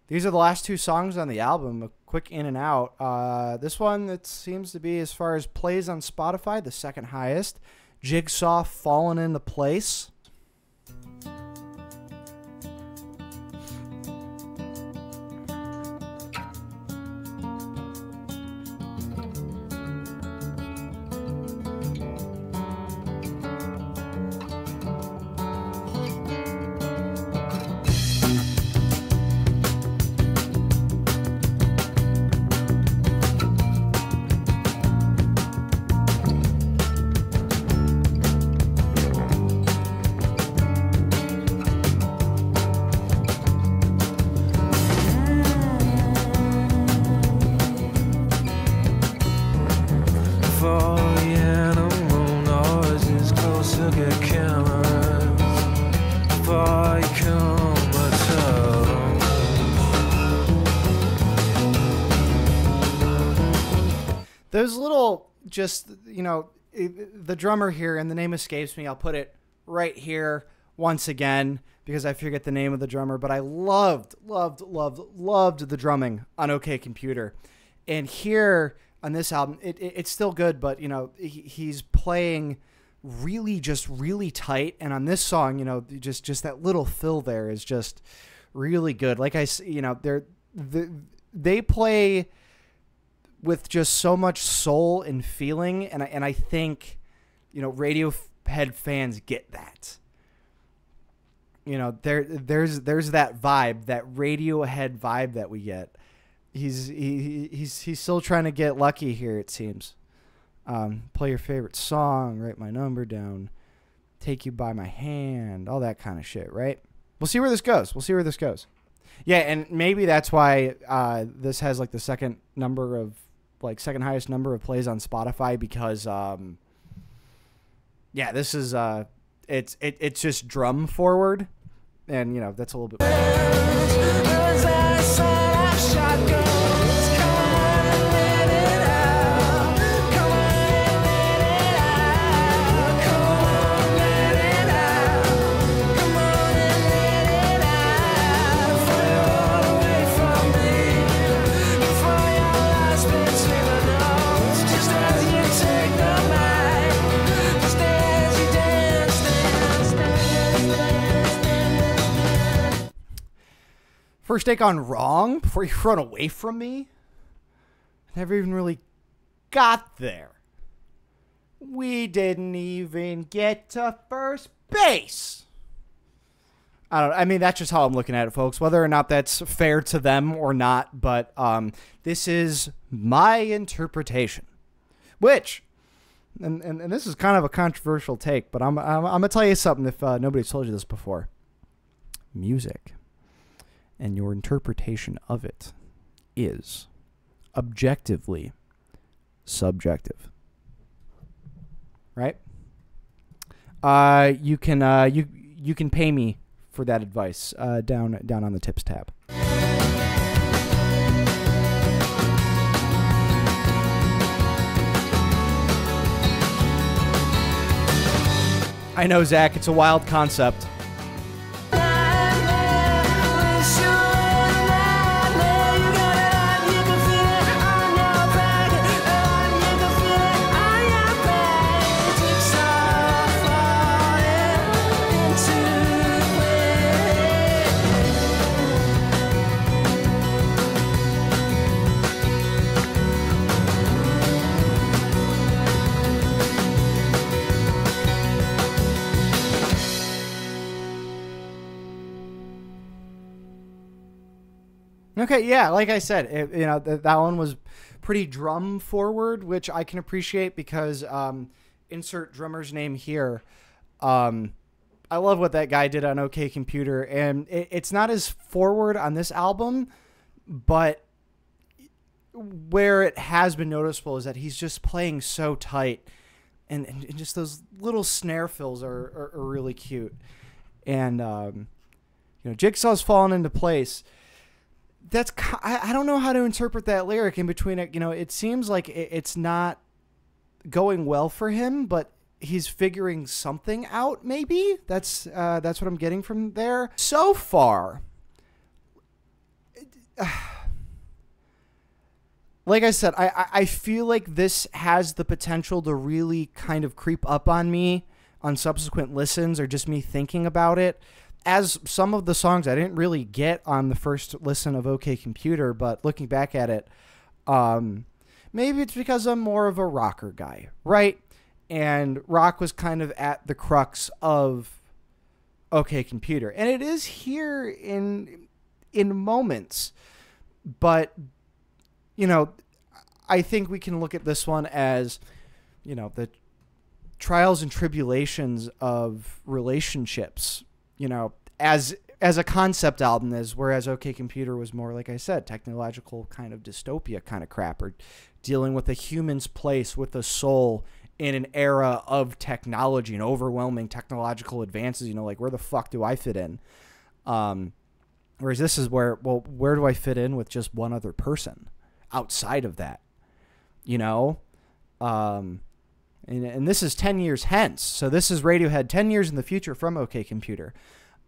these are the last two songs on the album. A quick in and out. This one, it seems to be, as far as plays on Spotify, the second highest. Jigsaw, Fallen into Place. Those little, just, you know, the drummer here, and the name escapes me. I'll put it right here once again because I forget the name of the drummer, but I loved the drumming on OK Computer. And here on this album, it's still good, but, you know, he's playing really tight. And on this song, you know, just that little fill there is just really good. Like you know, they play with just so much soul and feeling, and I think, you know, Radiohead fans get that. You know, there's that vibe, that Radiohead vibe that we get. He's still trying to get lucky here, it seems. Play your favorite song, write my number down, take you by my hand, all that kind of shit, right? We'll see where this goes. Yeah, and maybe that's why this has like the second highest number of plays on Spotify, because yeah, this is it's just drum forward, and you know, that's a little bit First take on Wrong, Before You Run Away From Me. I never even really got there. We didn't even get to first base. I mean, that's just how I'm looking at it, folks. Whether or not that's fair to them or not, but this is my interpretation. Which, and this is kind of a controversial take, but I'm gonna tell you something if nobody's told you this before. Music and your interpretation of it is objectively subjective, right? You can pay me for that advice down on the tips tab. I know, Zach, it's a wild concept. Okay, yeah, like I said, that one was pretty drum forward, which I can appreciate because insert drummer's name here. I love what that guy did on OK Computer, and it's not as forward on this album, but where it has been noticeable is that he's just playing so tight, and just those little snare fills are really cute, and Jigsaw's fallen into place. I don't know how to interpret that lyric in between it. It seems like it's not going well for him, but he's figuring something out. Maybe that's what I'm getting from there so far. Like I said, I feel like this has the potential to really kind of creep up on me on subsequent listens or just me thinking about it. As some of the songs I didn't really get on the first listen of OK Computer, but looking back at it, maybe it's because I'm more of a rocker guy, right? And rock was kind of at the crux of OK Computer. And it is here in moments. But, I think we can look at this one as, the trials and tribulations of relationships, as a concept album is, whereas OK Computer was more, like I said, technological kind of dystopia kind of crap, or dealing with a human's place with a soul in an era of technology and overwhelming technological advances, like where the fuck do I fit in? Whereas this is where do I fit in with just one other person outside of that, And this is 10 years hence. So this is Radiohead 10 years in the future from OK Computer.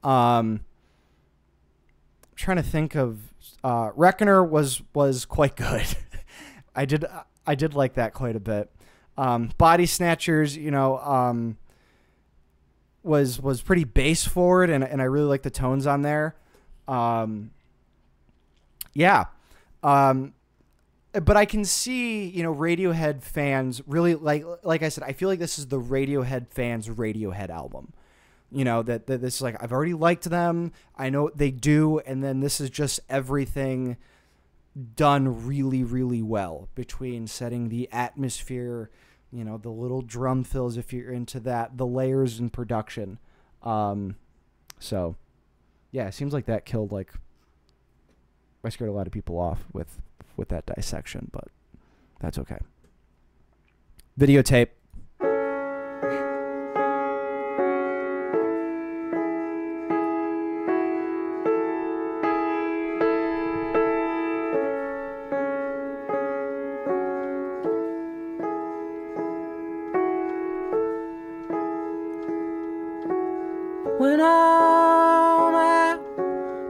I'm trying to think of Reckoner was quite good. I did like that quite a bit. Bodysnatchers, was pretty bass forward, and I really like the tones on there. But I can see, Radiohead fans really like I said, I feel like this is the Radiohead fans' Radiohead album. That this is like, I've already liked them. I know they do. And then this is just everything done really, really well between setting the atmosphere, the little drum fills, if you're into that, the layers in production. So yeah, it seems like that killed, I scared a lot of people off with that dissection, but that's okay. Videotape. When I'm at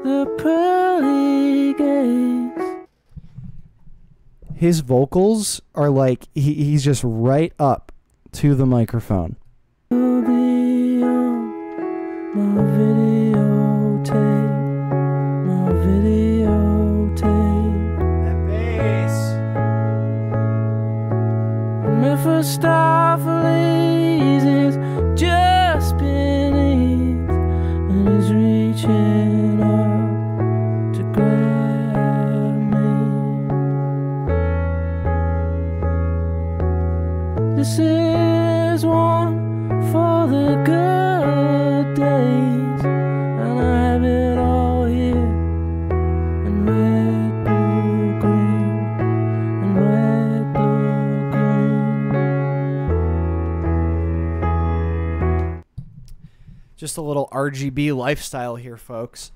the pearly gates. His vocals are like, he's just right up to the microphone. You'll be on my videotape, my videotape. That bass. Mephistopheles is just beneath and is reaching just a little RGB lifestyle here, folks.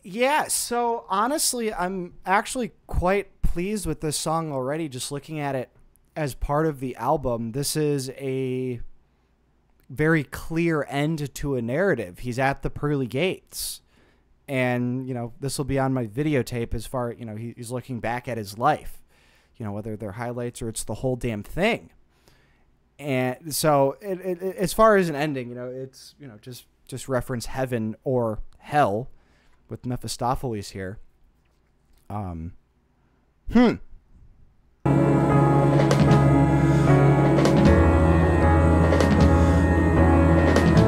Yeah, so honestly, I'm actually quite pleased with this song already, just looking at it as part of the album. This is a very clear end to a narrative. He's at the pearly gates. And, this will be on my videotape as far, he's looking back at his life, whether they're highlights or it's the whole damn thing. And so as far as an ending, it's, just reference heaven or hell with Mephistopheles here.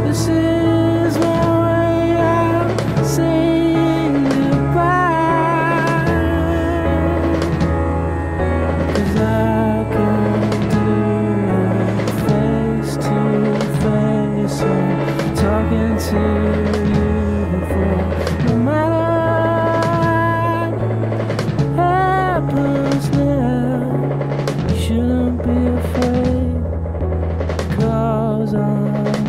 This is my way out, saying goodbye. 'Cause I can do it face to face. I'm talking to you before. No matter what happens now, you shouldn't be afraid. 'Cause I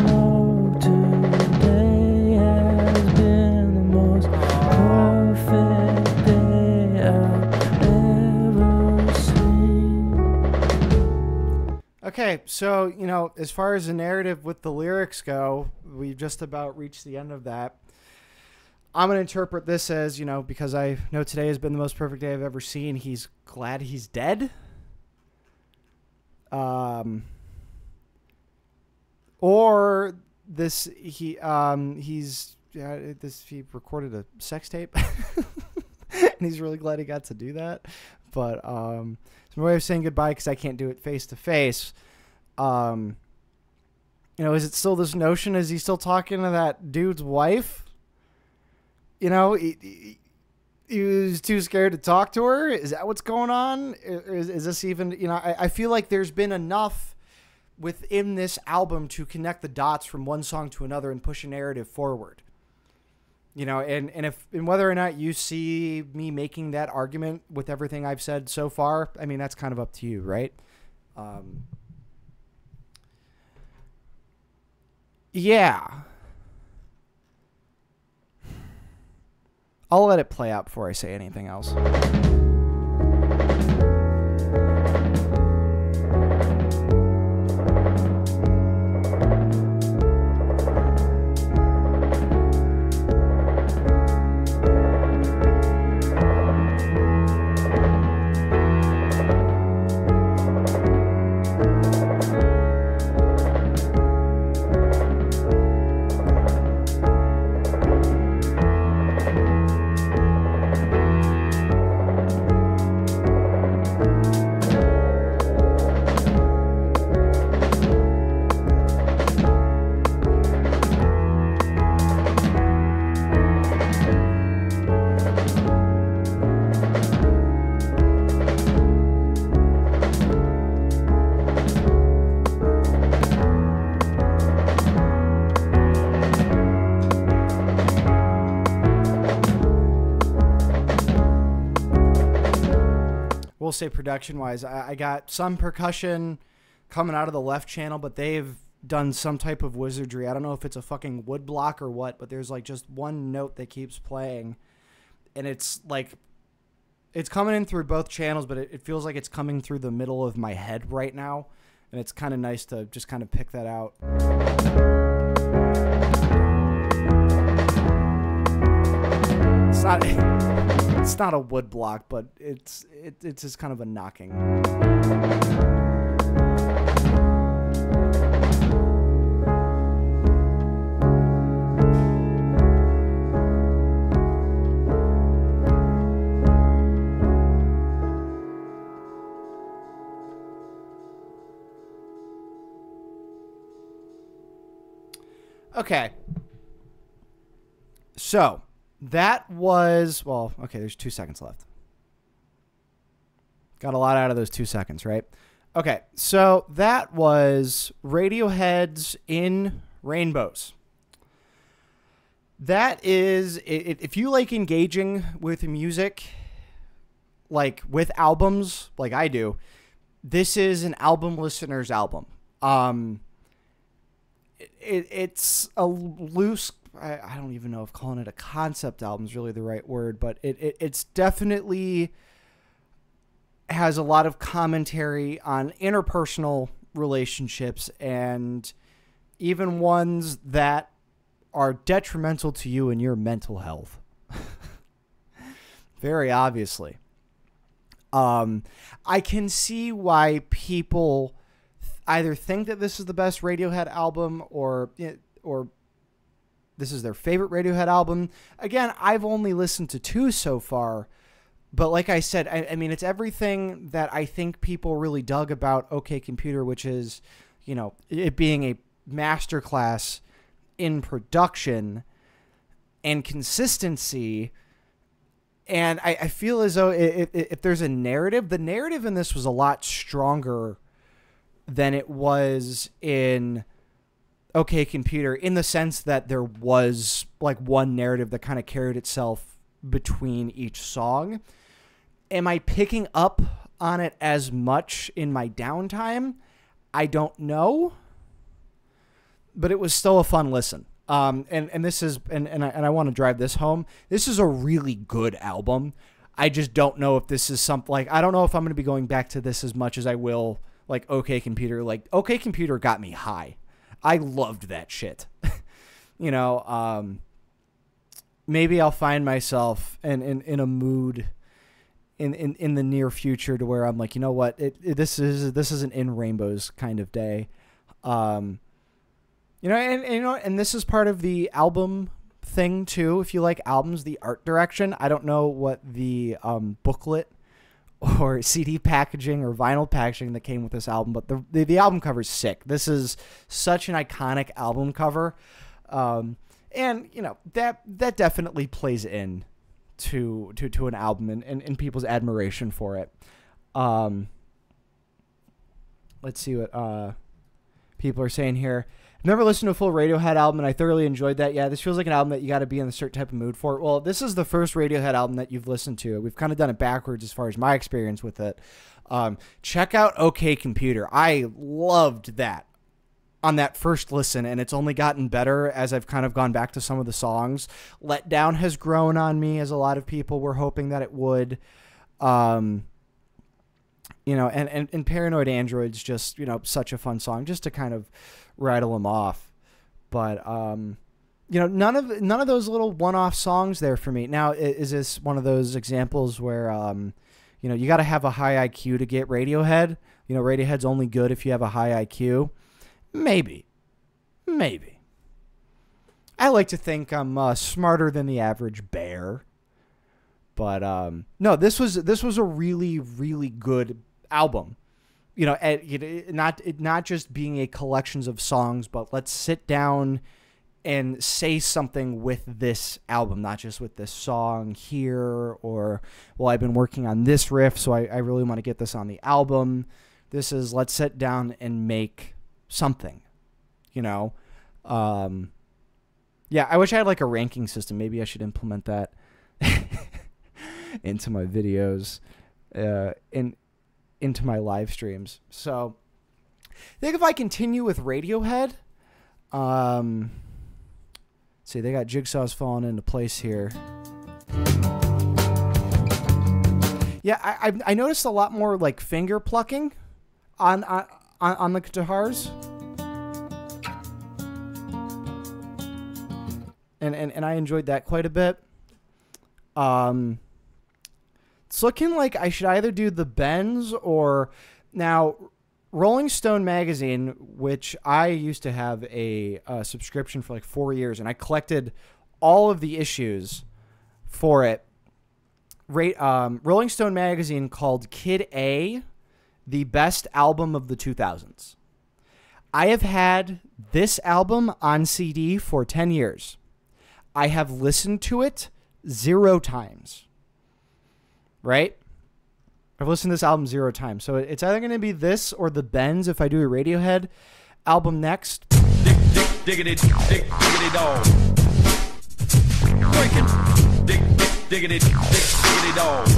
know today has been the most perfect day I've ever seen. Okay, so, as far as the narrative with the lyrics go, we've just about reached the end of that. I'm going to interpret this as, because I know today has been the most perfect day I've ever seen, he's glad he's dead. Or this, he recorded a sex tape and he's really glad he got to do that. But, it's my way of saying goodbye, cause I can't do it face to face. Is it still this notion? Is he still talking to that dude's wife? He was too scared to talk to her. Is that what's going on? Is this even, I feel like there's been enough within this album to connect the dots from one song to another and push a narrative forward. And whether or not you see me making that argument with everything I've said so far, I mean, that's kind of up to you, right? Yeah. I'll let it play out before I say anything else. We'll say production-wise, I got some percussion coming out of the left channel, but they've done some type of wizardry. I don't know if it's a fucking wood block or what, but there's like just one note that keeps playing, and it's like it's coming in through both channels, but it feels like it's coming through the middle of my head right now, and it's kind of nice to just kind of pick that out. It's not a wood block, but it's just kind of a knocking. Okay. So that was, well, okay, there's 2 seconds left. Got a lot out of those 2 seconds, right? Okay, so that was Radiohead's In Rainbows. That is, if you like engaging with music, like with albums, like I do, this is an album listener's album. it's a loose. I don't even know if calling it a concept album is really the right word, but it's definitely has a lot of commentary on interpersonal relationships and even ones that are detrimental to you and your mental health. Very obviously. I can see why people either think that this is the best Radiohead album or this is their favorite Radiohead album. Again, I've only listened to 2 so far, but like I said, I mean, it's everything that I think people really dug about OK Computer, which is, you know, it being a masterclass in production and consistency. And I feel as though if there's a narrative, the narrative in this was a lot stronger than it was in OK Computer, in the sense that there was like one narrative that kind of carried itself between each song. Am I picking up on it as much in my downtime? I don't know, but it was still a fun listen. And this is, and I want to drive this home. This is a really good album. I just don't know if this is something like, I don't know if I'm going to be going back to this as much as I will like OK Computer. Like OK Computer got me high. I loved that shit. You know, maybe I'll find myself in a mood in the near future to where I'm like, you know what, this is an In Rainbows kind of day. You know, and this is part of the album thing too. If you like albums, the art direction. I don't know what the booklet or CD packaging or vinyl packaging that came with this album, but the album cover is sick. This is such an iconic album cover, and you know that definitely plays in to an album and people's admiration for it. Let's see what people are saying here. I've never listened to a full Radiohead album, and I thoroughly enjoyed that. Yeah, this feels like an album that you got to be in a certain type of mood for. Well, this is the first Radiohead album that you've listened to. We've kind of done it backwards as far as my experience with it. Check out OK Computer. I loved that on that first listen, and it's only gotten better as I've kind of gone back to some of the songs. Let Down has grown on me, as a lot of people were hoping that it would. You know, and Paranoid Android's just, you know, such a fun song just to kind of rattle them off. But, you know, none of those little one-off songs there for me. Now, is this one of those examples where, you know, you got to have a high IQ to get Radiohead? You know, Radiohead's only good if you have a high IQ? Maybe. I like to think I'm smarter than the average bear. But, no, this was a really, really good album. You know, not just being a collections of songs, but let's sit down and say something with this album, not just with this song here, or, well, I've been working on this riff, so I really want to get this on the album. This is, let's sit down and make something, you know? Yeah, I wish I had like a ranking system. Maybe I should implement that into my videos, into my live streams. So I think if I continue with Radiohead, see, they got Jigsaw's falling into place here. Yeah, I noticed a lot more like finger plucking on the guitars. And I enjoyed that quite a bit. It's looking like I should either do the bends or... Now, Rolling Stone magazine, which I used to have a subscription for like 4 years, and I collected all of the issues for it. Rolling Stone magazine called Kid A the best album of the 2000s. I have had this album on CD for 10 years. I have listened to it 0 times. Right? I've listened to this album 0 times. So it's either going to be this or the Bends if I do a Radiohead album next. Diggity dog. Diggity dog.